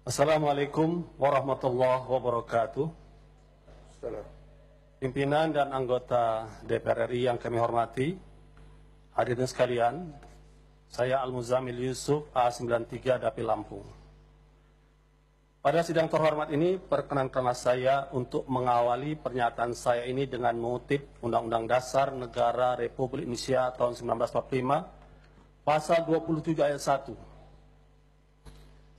Assalamualaikum warahmatullahi wabarakatuh. Pimpinan dan anggota DPR RI yang kami hormati, hadirin sekalian, saya Al-Muzamil Yusuf A93 Dapil Lampung. Pada sidang terhormat ini, perkenankanlah saya untuk mengawali pernyataan saya ini dengan mengutip Undang-Undang Dasar Negara Republik Indonesia tahun 1945, Pasal 27 ayat 1.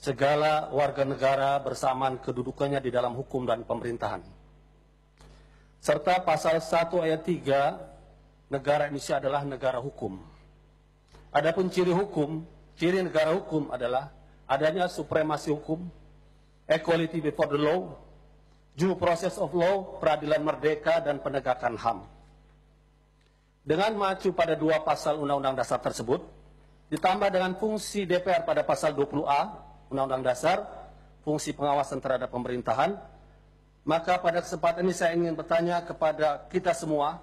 Segala warga negara bersamaan kedudukannya di dalam hukum dan pemerintahan. Serta pasal 1 ayat 3, negara Indonesia adalah negara hukum. Adapun ciri negara hukum adalah adanya supremasi hukum, equality before the law, due process of law, peradilan merdeka, dan penegakan HAM. Dengan mengacu pada dua pasal Undang-Undang Dasar tersebut, ditambah dengan fungsi DPR pada pasal 20A Undang-Undang Dasar, fungsi pengawasan terhadap pemerintahan, maka pada kesempatan ini saya ingin bertanya kepada kita semua,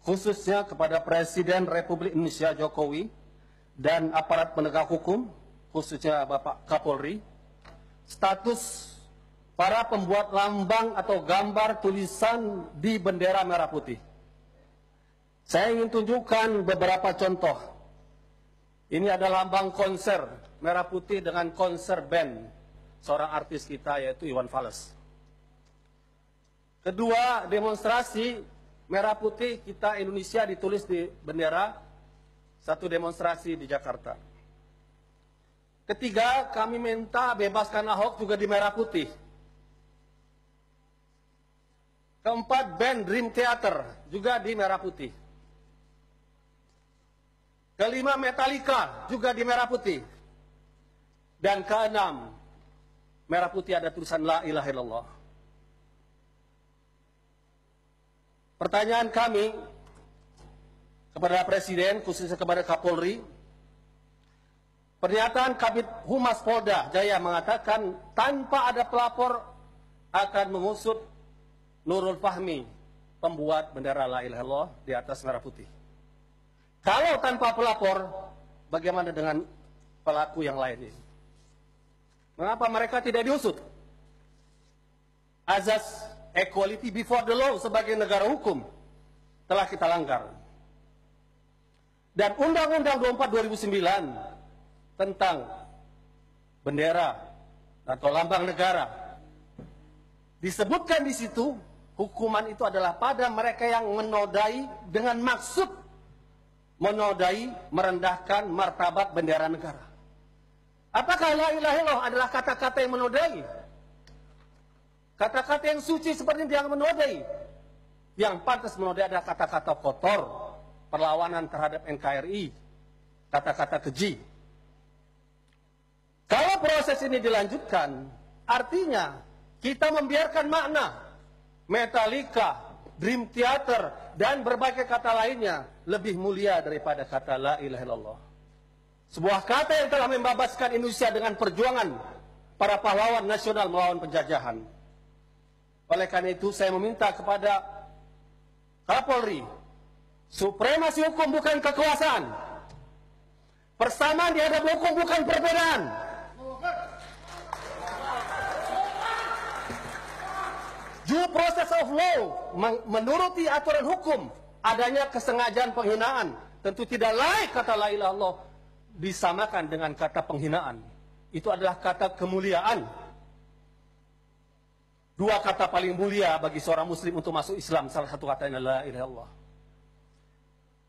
khususnya kepada Presiden Republik Indonesia Jokowi dan aparat penegak hukum, khususnya Bapak Kapolri, status para pembuat lambang atau gambar tulisan di bendera merah putih. Saya ingin tunjukkan beberapa contoh. Ini adalah lambang konser merah putih dengan konser band seorang artis kita yaitu Iwan Fals. Kedua, demonstrasi merah putih kita Indonesia ditulis di bendera, satu demonstrasi di Jakarta. Ketiga, kami minta bebaskan Ahok juga di merah putih. Keempat, band Dream Theater juga di merah putih. Kelima, Metallica juga di merah putih. Dan keenam, merah putih ada tulisan La ilaha illallah. Pertanyaan kami kepada Presiden, khususnya kepada Kapolri, pernyataan Kabid Humas Polda Jaya mengatakan tanpa ada pelapor akan mengusut Nurul Fahmi, pembuat bendera La ilaha illallah di atas merah putih. Kalau tanpa pelapor, bagaimana dengan pelaku yang lain ini? Mengapa mereka tidak diusut? Azas equality before the law sebagai negara hukum telah kita langgar. Dan Undang-Undang 24 2009 tentang bendera atau lambang negara disebutkan di situ hukuman itu adalah pada mereka yang menodai dengan maksud menodai, merendahkan martabat bendera negara. Apakah la ilaha illallah adalah kata-kata yang menodai? Kata-kata yang suci seperti yang menodai. Yang pantas menodai adalah kata-kata kotor, perlawanan terhadap NKRI, kata-kata keji. Kalau proses ini dilanjutkan, artinya kita membiarkan makna Metallica, Dream Theater, dan berbagai kata lainnya lebih mulia daripada kata la ilaha illallah. Sebuah kata yang telah membebaskan Indonesia dengan perjuangan para pahlawan nasional melawan penjajahan. Oleh karena itu saya meminta kepada Kapolri, supremasi hukum bukan kekuasaan. Persamaan di hadapan hukum bukan perbedaan. Due process of law, menuruti aturan hukum, adanya kesengajaan penghinaan. Tentu tidak layak kata la ilaha illallah disamakan dengan kata penghinaan. Itu adalah kata kemuliaan. Dua kata paling mulia bagi seorang muslim untuk masuk Islam, salah satu katanya la ilaha illallah.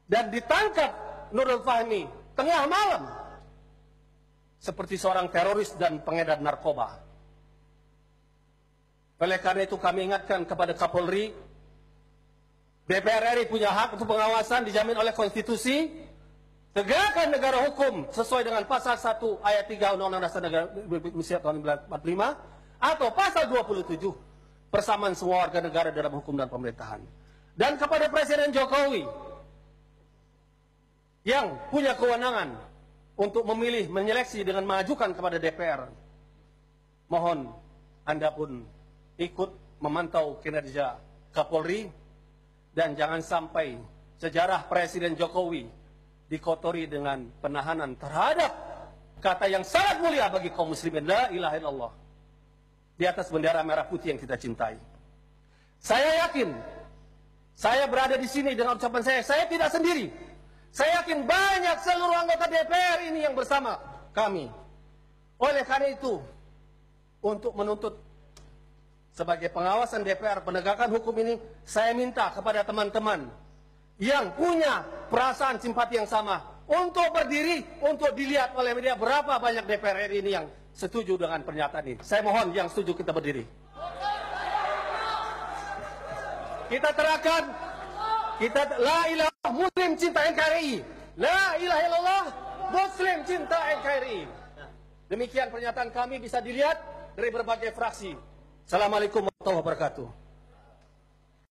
Dan ditangkap Nurul Fahmi tengah malam seperti seorang teroris dan pengedar narkoba. Oleh karena itu kami ingatkan kepada Kapolri, DPR RI punya hak untuk pengawasan dijamin oleh konstitusi. Tegakkan negara hukum sesuai dengan pasal 1 ayat 3 Undang-Undang Dasar Negara Republik Indonesia tahun 1945 atau pasal 27 persamaan semua warga negara dalam hukum dan pemerintahan. Dan kepada Presiden Jokowi yang punya kewenangan untuk memilih, menyeleksi dengan mengajukan kepada DPR, mohon Anda pun ikut memantau kinerja Kapolri dan jangan sampai sejarah Presiden Jokowi dikotori dengan penahanan terhadap kata yang sangat mulia bagi kaum muslimin, la ilaha illallah. di atas bendera merah putih yang kita cintai. Saya yakin, saya berada di sini dengan ucapan saya tidak sendiri. Saya yakin banyak seluruh anggota DPR ini yang bersama kami. Oleh karena itu, untuk menuntut sebagai pengawasan DPR penegakan hukum ini, saya minta kepada teman-teman yang punya perasaan simpati yang sama untuk berdiri, untuk dilihat oleh media berapa banyak DPR RI ini yang setuju dengan pernyataan ini. Saya mohon yang setuju kita berdiri. Kita terangkan, la ilaha muslim cinta NKRI. La ilaha illallah muslim cinta NKRI. Demikian pernyataan kami bisa dilihat dari berbagai fraksi. Assalamualaikum warahmatullahi wabarakatuh.